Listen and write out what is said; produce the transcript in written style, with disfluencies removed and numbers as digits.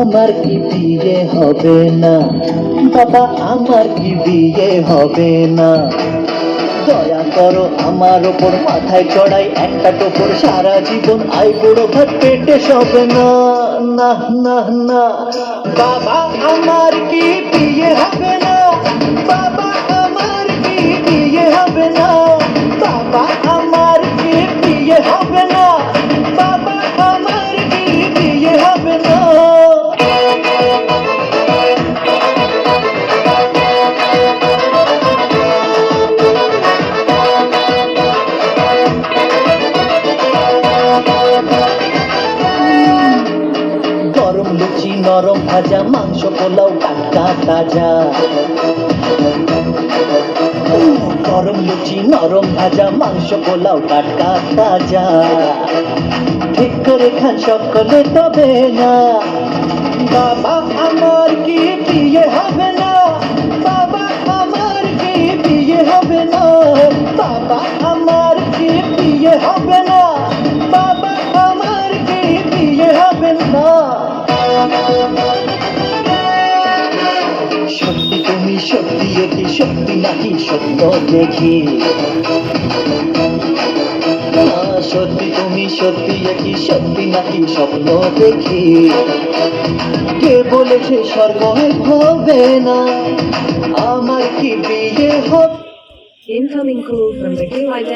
আমার কি বিয়ে হবে না? বাবা আমার কি বিয়ে হবে না? দয়া করো আমার ওপর, মাথায় চড়াই একটা টোপর, সারা জীবন আই বুড়ো ভাত পেটে সবে না। না না না, বাবা আমার কি বিয়ে হবে না? বাবা আমার কি বিয়ে হবে না? বাবা আমার কি বিয়ে হবে না? বাবা আমার কি বিয়ে হবে না? গরম লুচি নরম ভাজা, মাংস পোলাও টাটকা তাজা। গরম লুচি নরম ভাজা, মাংস পোলাও টাটকা তাজা। ঠিক করে খান সকলে তবে না। বাবা আমার কি বিয়ে হবে না? বাবা আমার কি বিয়ে হবে না? বাবা আমার কি বিয়ে হবে না? বাবা আমার কি বিয়ে হবে না? সত্যি তুমি সত্যি, এটি সত্যি নাকি সত্য দেখি? সত্যি তুমি সত্যি, এটি সত্যি নাকি স্বপ্ন দেখি? কে বলেছে স্বর্গ হবে না? আমার কি বিয়ে হবে? Incoming call from the Q identity.